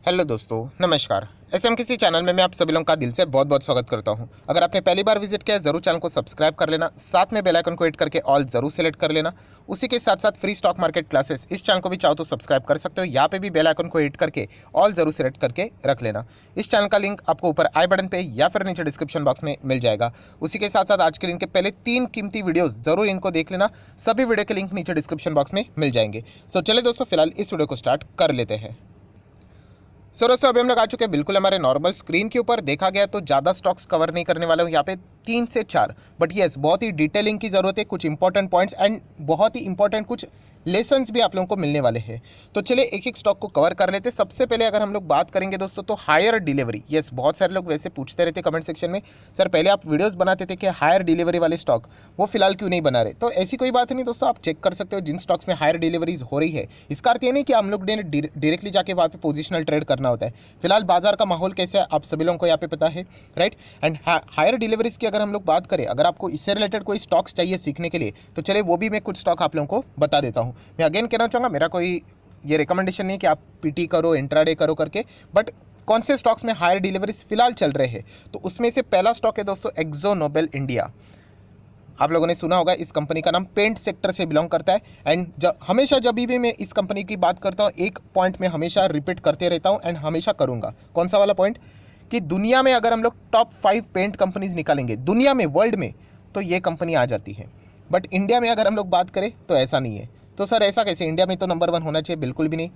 Hello दोस्तों, नमस्कार। SMKC channel में मैं आप सभी लोगों का दिल से बहुत बहुत स्वागत करता हूं। अगर आपने पहली बार विजिट किया है ज़रूर चैनल को सब्सक्राइब कर लेना, साथ में बेल आइकन को हिट करके ऑल ज़रूर सेलेक्ट कर लेना। उसी के साथ साथ फ्री स्टॉक मार्केट क्लासेस इस चैनल को भी चाहो तो सब्सक्राइब कर सकते हो। यहाँ पे भी बेल आइकन को हिट करके ऑल ज़रूर सेलेक्ट करके रख लेना। इस चैनल का लिंक आपको ऊपर आई बटन पे या फिर नीचे डिस्क्रिप्शन बॉक्स में मिल जाएगा। उसी के साथ साथ आज के दिन के पहले 3 कीमती वीडियोज़ ज़रूर इनको देख लेना। सभी वीडियो के लिंक नीचे डिस्क्रिप्शन बॉक्स में मिल जाएंगे। सो चलिए दोस्तों, फिलहाल इस वीडियो को स्टार्ट कर लेते हैं। सो दोस्तों, अभी हम लोग आ चुके हैं बिल्कुल हमारे नॉर्मल स्क्रीन के ऊपर। देखा गया तो ज़्यादा स्टॉक्स कवर नहीं करने वाले हूँ यहाँ पे 3 से 4, बट येस बहुत ही डिटेलिंग की ज़रूरत है। कुछ इंपॉर्टेंट पॉइंट्स एंड बहुत ही इंपॉर्टेंट कुछ लेसन्स भी आप लोगों को मिलने वाले हैं। तो चलिए एक एक स्टॉक को कवर कर लेते हैं। सबसे पहले अगर हम लोग बात करेंगे दोस्तों तो हायर डिलीवरी। येस, बहुत सारे लोग वैसे पूछते रहते कमेंट सेक्शन में, सर पहले आप वीडियोज़ बनाते थे कि हायर डिलीवरी वाले स्टॉक वो फिलहाल क्यों नहीं बना रहे। तो ऐसी कोई बात नहीं दोस्तों, आप चेक कर सकते हो जिन स्टॉक्स में हायर डिलीवरीज हो रही है। इसका अर्थ ये नहीं कि हम लोग ने डायरेक्टली जाके वहाँ पे पोजिशनल ट्रेड करना होता है। फिलहाल बाजार का माहौल कैसे है आप सभी लोगों को यहाँ पे पता है, राइट। एंड हायर डिलीवरीज की अगर हम लोग बात करें, अगर आपको इससे रिलेटेड कोई स्टॉक्स चाहिए सीखने के लिए तो चलिए वो भी मैं कुछ स्टॉक आप लोगों को बता देता हूँ। मैं अगेन कहना चाहूँगा, मेरा कोई ये रिकमेंडेशन नहीं कि आप पीटी करो इंट्राडे करो करके, बट कौन से स्टॉक्स में हायर डिलीवरीज फिलहाल चल रहे हैं तो उसमें से पहला स्टॉक है दोस्तों एक्जो नोबेल इंडिया। आप लोगों ने सुना होगा, इस कंपनी का नाम पेंट सेक्टर से बिलोंग करता है। एंड हमेशा जब भी मैं इस कंपनी की बात करता हूँ एक पॉइंट में हमेशा रिपीट करते रहता हूँ एंड हमेशा करूँगा। कौन सा वाला पॉइंट? कि दुनिया में अगर हम लोग टॉप 5 पेंट कंपनीज निकालेंगे दुनिया में, वर्ल्ड में, तो ये कंपनी आ जाती है। बट इंडिया में अगर हम लोग बात करें तो ऐसा नहीं है। तो सर ऐसा कैसे? इंडिया में तो नंबर 1 होना चाहिए। बिल्कुल भी नहीं।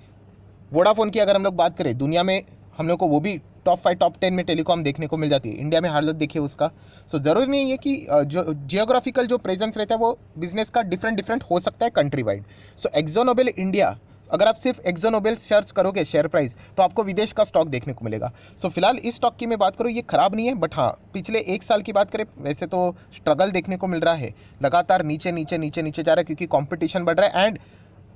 वोडाफोन की अगर हम लोग बात करें दुनिया में, हम लोग को वो भी टॉप 5 टॉप 10 में टेलीकॉम देखने को मिल जाती है। इंडिया में हालत देखिए उसका। सो ज़रूरी नहीं है कि जो जियोग्राफिकल जो प्रेजेंस रहता है वो बिजनेस का डिफरेंट हो सकता है कंट्री वाइड। सो एक्जो नोबेल इंडिया, अगर आप सिर्फ एक्जो नोबेल सर्च करोगे शेयर प्राइस तो आपको विदेश का स्टॉक देखने को मिलेगा। सो फिलहाल इस स्टॉक की मैं बात करूँ, ये खराब नहीं है, बट हाँ पिछले 1 साल की बात करें वैसे तो स्ट्रगल देखने को मिल रहा है। लगातार नीचे नीचे नीचे नीचे जा रहा है क्योंकि कॉम्पिटिशन बढ़ रहा है। एंड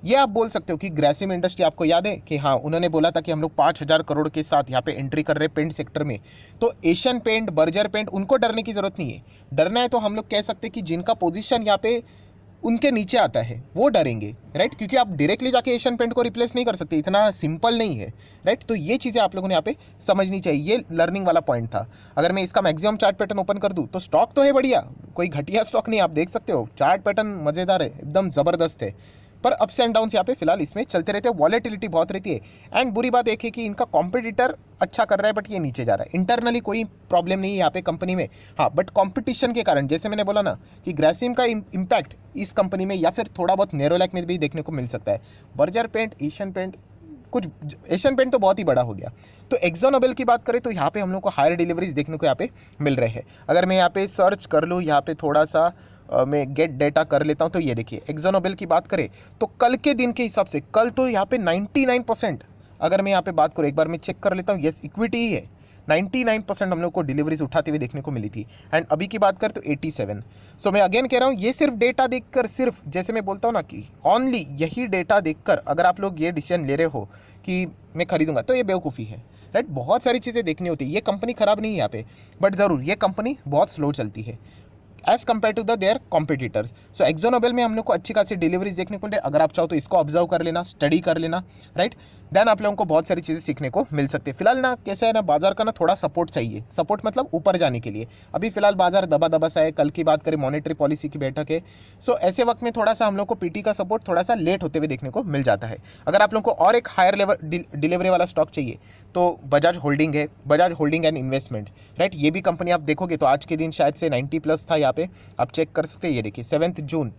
ये आप बोल सकते हो कि ग्रासिम इंडस्ट्री, आपको याद है कि हाँ उन्होंने बोला था कि हम लोग 5,000 करोड़ के साथ यहाँ पे एंट्री कर रहे हैं पेंट सेक्टर में। तो एशियन पेंट, बर्जर पेंट, उनको डरने की ज़रूरत नहीं है। डरना है तो हम लोग कह सकते हैं कि जिनका पोजीशन यहाँ पे उनके नीचे आता है वो डरेंगे, राइट। क्योंकि आप डायरेक्टली जाके एशियन पेंट को रिप्लेस नहीं कर सकते, इतना सिंपल नहीं है, राइट। तो ये चीज़ें आप लोगों ने यहाँ पे समझनी चाहिए। ये लर्निंग वाला पॉइंट था। अगर मैं इसका मैक्सिमम चार्ट पैटर्न ओपन कर दूँ तो स्टॉक तो है बढ़िया, कोई घटिया स्टॉक नहीं। आप देख सकते हो चार्ट पैटर्न मज़ेदार है, एकदम ज़बरदस्त है। पर अप्स एंड डाउन्स यहाँ पे फिलहाल इसमें चलते रहते हैं। वॉलेटिलिटी बहुत रहती है। एंड बुरी बात एक है कि इनका कॉम्पिटिटर अच्छा कर रहा है बट ये नीचे जा रहा है। इंटरनली कोई प्रॉब्लम नहीं है यहाँ पे कंपनी में, हाँ, बट कंपटीशन के कारण, जैसे मैंने बोला ना कि ग्रासिम का इम्पैक्ट इस कंपनी में या फिर थोड़ा बहुत नेरोलैक में भी देखने को मिल सकता है। बर्जर पेंट, एशियन पेंट, कुछ एशियन पेंट तो बहुत ही बड़ा हो गया। तो एक्जो नोबेल की बात करें तो यहाँ पे हम लोग को हायर डिलीवरीज देखने को यहाँ पे मिल रहे हैं। अगर मैं यहाँ पे सर्च कर लूँ, यहाँ पे थोड़ा सा मैं गेट डेटा कर लेता हूँ तो ये देखिए एक्जो नोबेल की बात करें तो कल के दिन के हिसाब से कल तो यहाँ पे 99%, अगर मैं यहाँ पे बात करूँ एक बार मैं चेक कर लेता हूँ, यस इक्विटी ही है। 99% हम लोग को डिलीवरीज उठाते हुए देखने को मिली थी। एंड अभी की बात करें तो 87। सो मैं अगेन कह रहा हूँ, ये सिर्फ डेटा देखकर, सिर्फ जैसे मैं बोलता हूँ ना कि ऑनली यही डेटा देखकर अगर आप लोग ये डिसीजन ले रहे हो कि मैं खरीदूंगा तो ये बेवकूफ़ी है, राइट। बहुत सारी चीज़ें देखनी होती है। ये कंपनी ख़राब नहीं है यहाँ पे, बट ज़रूर ये कंपनी बहुत स्लो चलती है as compared to the their competitors. So Akzo Nobel में हम लोग को अच्छी खासी डिलीवरीज देखने को मिले। अगर आप चाहो तो इसको ऑब्जर्व कर लेना, स्टडी कर लेना, राइट। देन आप लोगों को बहुत सारी चीज़ें सीखने को मिल सकती है। फिलहाल ना कैसा है ना, बाजार का ना थोड़ा सपोर्ट चाहिए। सपोर्ट मतलब ऊपर जाने के लिए। अभी फिलहाल बाजार दबा दबा सा है। कल की बात करें मॉनेटरी पॉलिसी की बैठक है। सो ऐसे वक्त में थोड़ा सा हम लोग को पीटी का सपोर्ट थोड़ा सा लेट होते हुए देखने को मिल जाता है। अगर आप लोगों को और एक हायर लेवल डिलीवरी वाला स्टॉक चाहिए तो बजाज होल्डिंग है, Bajaj holding and investment, right. ये भी कंपनी आप देखोगे तो आज के दिन शायद से 90+ था। यहाँ पे आप चेक कर सकते हैं। ये देखिए 7 जून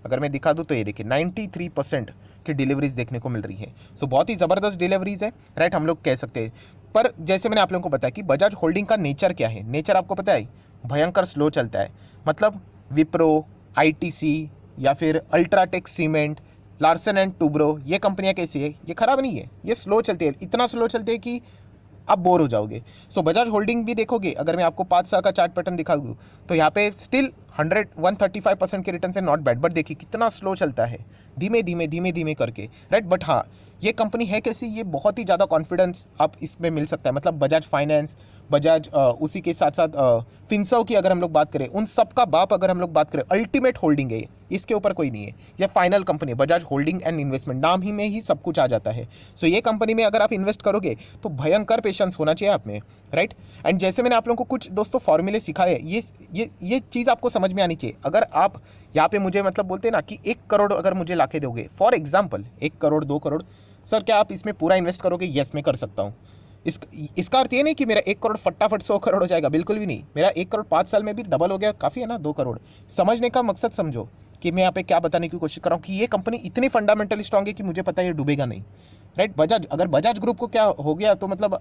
अगर मैं दिखा दूँ तो ये देखिए 93% की डिलीवरीज देखने को मिल रही है। सो बहुत ही ज़बरदस्त डिलीवरीज है, राइट, हम लोग कह सकते हैं। पर जैसे मैंने आप लोगों को बताया कि बजाज होल्डिंग का नेचर क्या है, नेचर आपको पता है, भयंकर स्लो चलता है। मतलब विप्रो, आईटीसी या फिर UltraTech cement, Larsen and Toubro, ये कंपनियां कैसी है? ये खराब नहीं है, ये स्लो चलती है। इतना स्लो चलती है कि आप बोर हो जाओगे। सो बजाज होल्डिंग भी देखोगे, अगर मैं आपको 5 साल का चार्ट पैटर्न दिखा दूँ तो यहाँ पे स्टिल 135% के रिटर्न से नॉट बैड, बट देखिए कितना स्लो चलता है, धीमे धीमे धीमे धीमे करके, राइट। बट हाँ, ये कंपनी है कैसी, ये बहुत ही ज़्यादा कॉन्फिडेंस आप इसमें मिल सकता है। मतलब बजाज फाइनेंस, बजाज उसी के साथ साथ फिनसर्व की अगर हम लोग बात करें, उन सब का बाप अगर हम लोग बात करें, अल्टीमेट होल्डिंग है ये, इसके ऊपर कोई नहीं है। ये फाइनल कंपनी है, बजाज होल्डिंग एंड इन्वेस्टमेंट, नाम ही में ही सब कुछ आ जाता है। सो ये कंपनी में अगर आप इन्वेस्ट करोगे तो भयंकर पेशेंस होना चाहिए आप में, राइट। एंड जैसे मैंने आप लोगों को कुछ दोस्तों फॉर्मूले सिखाए, ये चीज़ आपको समझ में आनी चाहिए। अगर आप यहाँ पे मुझे मतलब बोलते हैं ना कि 1 करोड़ अगर मुझे लाके दोगे, for example 1 crore 2 crore, sir क्या आप इसमें पूरा इन्वेस्ट करोगे? यस, मैं कर सकता हूँ। इसका अर्थ ये नहीं कि मेरा 1 करोड़ फटाफट 100 करोड़ हो जाएगा, बिल्कुल भी नहीं। मेरा 1 करोड़ 5 साल में भी डबल हो गया, काफ़ी है ना 2 करोड़। समझने का मकसद समझो कि मैं यहाँ पे क्या बताने की कोशिश कर रहा हूँ कि ये कंपनी इतनी फंडामेंटली स्ट्रांग है कि मुझे पता है ये डूबेगा नहीं, राइट। बजाज, अगर बजाज ग्रुप को क्या हो गया तो मतलब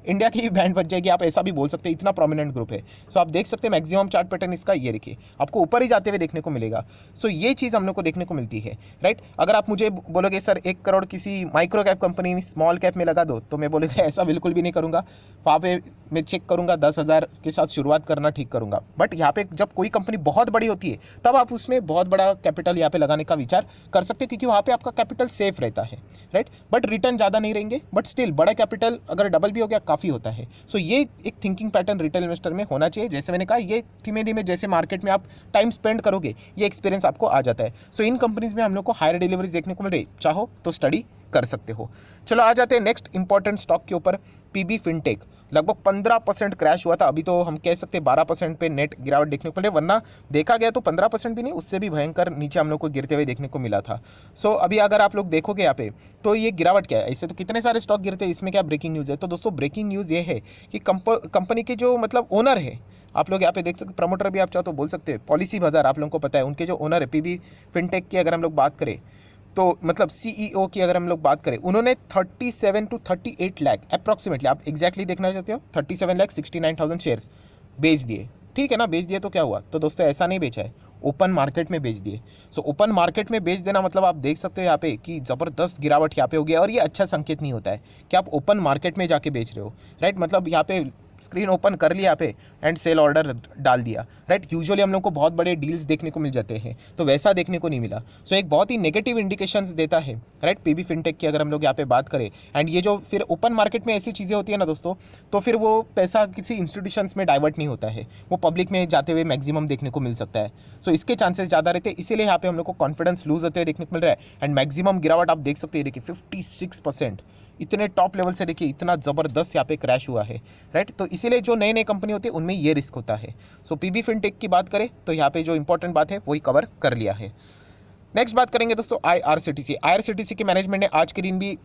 इंडिया की भी बैंड बच जाएगी, आप ऐसा भी बोल सकते हैं, इतना प्रोमिनेंट ग्रुप है। सो आप देख सकते हैं मैक्सिमम चार्ट पैटर्न इसका ये देखिए, आपको ऊपर ही जाते हुए देखने को मिलेगा। सो ये चीज़ हम लोग को देखने को मिलती है, राइट। अगर आप मुझे बोलोगे सर 1 करोड़ किसी माइक्रो कैप कंपनी में, स्मॉल कैप में लगा दो, तो मैं बोलूँगा ऐसा बिल्कुल भी नहीं करूँगा। वहाँ पे मैं चेक करूँगा, 10,000 के साथ शुरुआत करना ठीक करूँगा। बट यहाँ पे जब कोई कंपनी बहुत बड़ी होती है तब आप उसमें बहुत बड़ा कैपिटल यहाँ पे लगाने का विचार कर सकते हो, क्योंकि वहाँ पे आपका कैपिटल सेफ रहता है, राइट। बट रिटर्न ज़्यादा नहीं रहेंगे, बट स्टिल बड़ा कैपिटल अगर डबल भी हो गया काफ़ी होता है। सो ये एक थिंकिंग पैटर्न रिटेल इन्वेस्टर में होना चाहिए। जैसे मैंने कहा, ये धीमे धीमे जैसे मार्केट में आप टाइम स्पेंड करोगे, ये एक्सपीरियंस आपको आ जाता है। सो इन कंपनीज में हम लोग को हायर डिलीवरीज देखने को मिल रही, चाहो तो स्टडी कर सकते हो। चलो आ जाते हैं नेक्स्ट इंपॉर्टेंट स्टॉक के ऊपर, पीबी फिनटेक। लगभग 15% क्रैश हुआ था, अभी तो हम कह सकते हैं 12% पे नेट गिरावट देखने को मिले, वरना देखा गया तो 15% भी नहीं, उससे भी भयंकर नीचे हम लोग को गिरते हुए देखने को मिला था। सो अभी अगर आप लोग देखोगे यहाँ पे, तो ये गिरावट क्या है, ऐसे तो कितने सारे स्टॉक गिरते हैं, इसमें क्या ब्रेकिंग न्यूज़ है? तो दोस्तों ब्रेकिंग न्यूज़ ये है कि कंपनी के जो मतलब ओनर है, आप लोग यहाँ पे देख सकते, प्रमोटर भी आप चाहो तो बोल सकते हैं, पॉलिसी बाजार आप लोगों को पता है, उनके जो ओनर है पीबी फिनटेक की अगर हम लोग बात करें, तो मतलब सीईओ की अगर हम लोग बात करें, उन्होंने 37 to 38 लाख अप्रॉक्सीमेटली, आप एग्जैक्टली देखना चाहते हो, 37,69,000 शेयर्स बेच दिए। ठीक है ना, बेच दिए तो क्या हुआ? तो दोस्तों ऐसा नहीं बेचा है, ओपन मार्केट में बेच दिए। सो ओपन मार्केट में बेच देना मतलब आप देख सकते हो यहाँ पे कि ज़बरदस्त गिरावट यहाँ पे हो गया, और ये अच्छा संकेत नहीं होता है कि आप ओपन मार्केट में जाके बेच रहे हो, राइट। मतलब यहाँ पे स्क्रीन ओपन कर लिया पे एंड सेल ऑर्डर डाल दिया, राइट। यूजुअली हम लोग को बहुत बड़े डील्स देखने को मिल जाते हैं, तो वैसा देखने को नहीं मिला। सो एक बहुत ही नेगेटिव इंडिकेशंस देता है, राइट, पीबी फिनटेक की अगर हम लोग यहाँ पे बात करें। एंड ये जो फिर ओपन मार्केट में ऐसी चीज़ें होती है ना दोस्तों, तो फिर वो पैसा किसी इंस्टीट्यूशंस में डाइवर्ट नहीं होता है, वो पब्लिक में जाते हुए मैक्सिमम देखने को मिल सकता है। सो इसके चांसेस ज़्यादा रहते हैं, इसीलिए यहाँ पे हम लोग को कॉन्फिडेंस लूज होते हुए देखने को मिल रहा है। एंड मैक्सिमम गिरावट आप देख सकते हैं, देखिए 56%, इतने टॉप लेवल से देखिए इतना ज़बरदस्त यहाँ पे क्रैश हुआ है, राइट। तो इसीलिए जो नए नए कंपनी होती है उनमें ये रिस्क होता है। सो पीबी फिनटेक की बात करें तो यहाँ पे जो इंपॉर्टेंट बात है वही कवर कर लिया है। नेक्स्ट बात करेंगे दोस्तों आईआरसीटीसी के मैनेजमेंट ने आज के दिन भी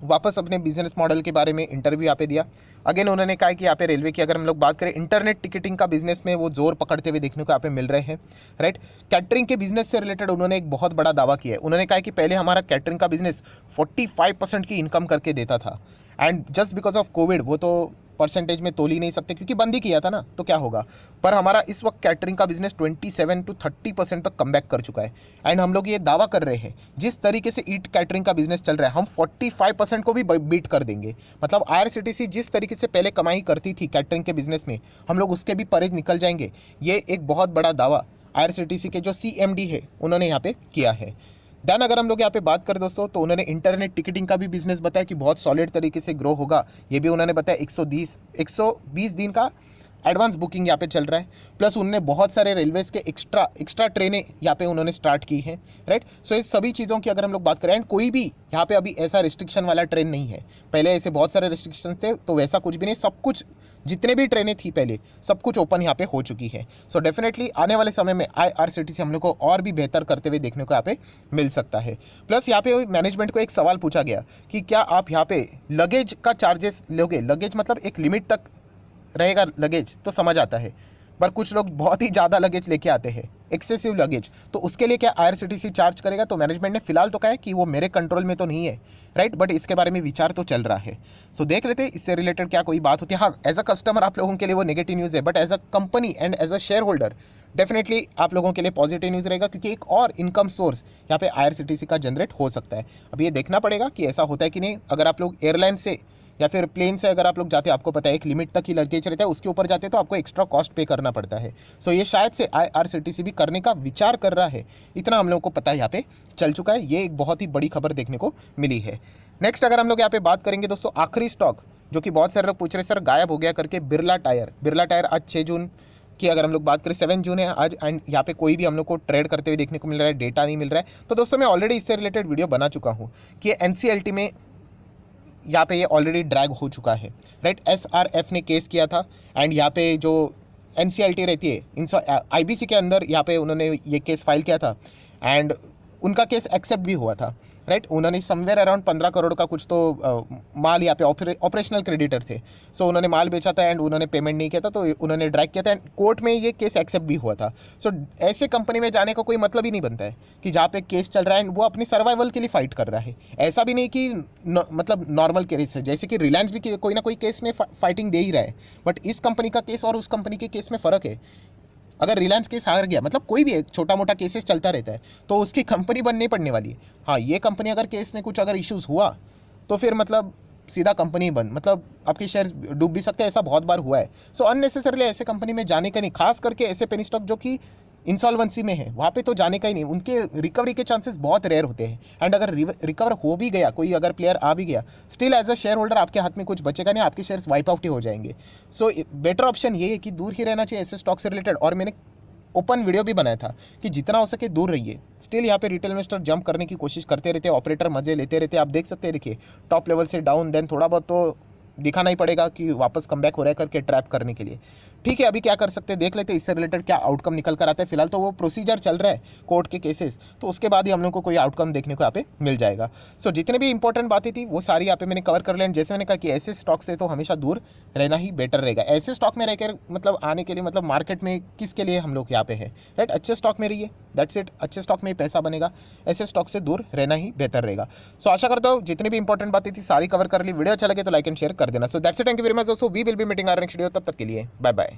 वापस अपने बिजनेस मॉडल के बारे में इंटरव्यू यहाँ पे दिया। अगेन उन्होंने कहा कि यहाँ पे रेलवे की अगर हम लोग बात करें, इंटरनेट टिकटिंग का बिजनेस में वो जोर पकड़ते हुए देखने को यहाँ पे मिल रहे हैं, राइट। कैटरिंग के बिजनेस से रिलेटेड उन्होंने एक बहुत बड़ा दावा किया है। उन्होंने कहा कि पहले हमारा कैटरिंग का बिजनेस 45% की इनकम करके देता था, and just because of Covid वो तो परसेंटेज में तोल ही नहीं सकते क्योंकि बंद ही किया था ना, तो क्या होगा। पर हमारा इस वक्त कैटरिंग का बिजनेस 27 to 30% तक कम बैक कर चुका है। एंड हम लोग ये दावा कर रहे हैं जिस तरीके से ईट कैटरिंग का बिजनेस चल रहा है, हम 45% को भी बीट कर देंगे। मतलब आईआरसीटीसी जिस तरीके से पहले कमाई करती थी कैटरिंग के बिजनेस में, हम लोग उसके भी परे निकल जाएंगे। ये एक बहुत बड़ा दावा आईआरसीटीसी के जो सीएमडी है उन्होंने यहाँ पे किया है। देन अगर हम लोग यहाँ पे बात करें दोस्तों, तो उन्होंने इंटरनेट टिकटिंग का भी बिजनेस बताया कि बहुत सॉलिड तरीके से ग्रो होगा। ये भी उन्होंने बताया 120 दिन का एडवांस बुकिंग यहाँ पे चल रहा है। प्लस उन्होंने बहुत सारे रेलवेज़ के एक्स्ट्रा ट्रेनें यहाँ पे उन्होंने स्टार्ट की हैं, राइट। सो इस सभी चीज़ों की अगर हम लोग बात करें, एंड कोई भी यहाँ पे अभी ऐसा रिस्ट्रिक्शन वाला ट्रेन नहीं है। पहले ऐसे बहुत सारे रिस्ट्रिक्शन थे, तो वैसा कुछ भी नहीं, सब कुछ जितने भी ट्रेनें थी पहले सब कुछ ओपन यहाँ पे हो चुकी है। सो डेफिनेटली आने वाले समय में आईआरसीटीसी हम लोग को और भी बेहतर करते हुए देखने को यहाँ पे मिल सकता है। प्लस यहाँ पे मैनेजमेंट को एक सवाल पूछा गया कि क्या आप यहाँ पे लगेज का चार्जेस लोगे? लगेज मतलब एक लिमिट तक रहेगा लगेज तो समझ आता है, पर कुछ लोग बहुत ही ज़्यादा लगेज लेके आते हैं, एक्सेसिव लगेज, तो उसके लिए क्या आईआरसीटीसी चार्ज करेगा? तो मैनेजमेंट ने फिलहाल तो कहा है कि वो मेरे कंट्रोल में तो नहीं है, राइट, बट इसके बारे में विचार तो चल रहा है। सो देख लेते हैं इससे रिलेटेड क्या कोई बात होती है। हाँ, एज अ कस्टमर आप लोगों के लिए वो नेगेटिव न्यूज़ है, but as a company and as a shareholder definitely आप लोगों के लिए पॉजिटिव न्यूज़ रहेगा, क्योंकि एक और इनकम सोर्स यहाँ पे आईआरसीटीसी का जनरेट हो सकता है। अब ये देखना पड़ेगा कि ऐसा होता है कि नहीं। अगर आप लोग एयरलाइन से या फिर प्लेन से अगर आप लोग जाते हैं, आपको पता है एक लिमिट तक ही लगेज रहता है, उसके ऊपर जाते हैं तो आपको एक्स्ट्रा कॉस्ट पे करना पड़ता है। सो ये शायद से आईआरसीटीसी भी करने का विचार कर रहा है, इतना हम लोगों को पता यहाँ पे चल चुका है। ये एक बहुत ही बड़ी खबर देखने को मिली है। नेक्स्ट अगर हम लोग यहाँ पे बात करेंगे दोस्तों, आखिरी स्टॉक जो कि बहुत सारे लोग पूछ रहे सर गायब हो गया करके, बिरला टायर आज 6 जून की अगर हम लोग बात करें, 7 जून है आज, एंड यहाँ पे कोई भी हम लोग को ट्रेड करते हुए देखने को मिल रहा है, डेटा नहीं मिल रहा है। तो दोस्तों मैं ऑलरेडी इससे रिलेटेड वीडियो बना चुका हूँ कि NCLT में यहाँ पे ये ऑलरेडी ड्रैग हो चुका है, राइट। SRF ने केस किया था, एंड यहाँ पे जो NCLT रहती है IBC के अंदर, यहाँ पे उन्होंने ये केस फाइल किया था, एंड उनका केस एक्सेप्ट भी हुआ था, राइट। उन्होंने समवेयर अराउंड 15 करोड़ का कुछ तो माल यहाँ पे ऑपरेशनल क्रेडिटर थे, सो उन्होंने माल बेचा था एंड उन्होंने पेमेंट नहीं किया था, तो उन्होंने ड्रैग किया था एंड कोर्ट में ये केस एक्सेप्ट भी हुआ था। सो ऐसे कंपनी में जाने का कोई मतलब ही नहीं बनता है कि जहाँ पे केस चल रहा है एंड वो अपनी सर्वाइवल के लिए फाइट कर रहा है। ऐसा भी नहीं कि मतलब नॉर्मल केस है, जैसे कि रिलायंस भी कोई ना कोई केस में फाइटिंग दे ही रहा है, बट इस कंपनी का केस और उस कंपनी के केस में फ़र्क है। अगर रिलायंस केस हार गया, मतलब कोई भी एक छोटा मोटा केसेस चलता रहता है, तो उसकी कंपनी बंद नहीं पड़ने वाली है। हाँ, ये कंपनी अगर केस में कुछ अगर इश्यूज़ हुआ तो फिर मतलब सीधा कंपनी बंद, मतलब आपके शेयर डूब भी सकते हैं, ऐसा बहुत बार हुआ है। सो अननेसेसरली ऐसे कंपनी में जाने का नहीं, खास करके ऐसे पेनी स्टॉक जो कि इंसॉल्वेंसी में है, वहाँ पे तो जाने का ही नहीं। उनके रिकवरी के चांसेस बहुत रेयर होते हैं, एंड अगर रिकवर हो भी गया, कोई अगर प्लेयर आ भी गया, still as a shareholder आपके हाथ में कुछ बचेगा नहीं, आपके शेयर्स वाइप आउट ही हो जाएंगे। सो बेटर ऑप्शन ये है कि दूर ही रहना चाहिए ऐसे स्टॉक से रिलेटेड। और मैंने ओपन वीडियो भी बनाया था कि जितना हो सके दूर रहिए। स्टिल यहाँ पे रिटेल इन्वेस्टर जंप करने की कोशिश करते रहते हैं, ऑपरेटर मजे लेते रहते हैं। आप देख सकते हैं, देखिए टॉप लेवल से डाउन, देन थोड़ा बहुत तो दिखाना ही पड़ेगा कि वापस कमबैक हो रहा है करके ट्रैप करने के लिए। ठीक है, अभी क्या कर सकते हैं देख लेते हैं, इससे रिलेटेड क्या आउटकम निकल कर आता है। फिलहाल तो वो प्रोसीजर चल रहा है कोर्ट के केसेस, तो उसके बाद ही हम लोग को कोई आउटकम देखने को यहाँ पे मिल जाएगा। सो जितने भी इंपॉर्टेंट बातें थी वो सारी यहाँ पे मैंने कवर कर लिया। जैसे मैंने कहा कि ऐसे स्टॉक से तो हमेशा दूर रहना ही बेटर रहेगा। ऐसे स्टॉक में रहकर मतलब आने के लिए, मतलब मार्केट में किसके लिए हम लोग यहाँ पे है, राइट। अच्छे स्टॉक में रहिए, दैट्स इट। अच्छे स्टॉक में ही पैसा बनेगा, ऐसे स्टॉक से दूर रहना ही बेहतर रहेगा। सो आशा करता हूँ जितनी भी इंपॉर्टेंट बातें थी सारी कवर कर ली। वीडियो अच्छा लगे तो लाइक एंड शेयर कर देना। So that's it, thank you very much दोस्तों, we will be meeting our next video. तब तक के लिए बाय बाय।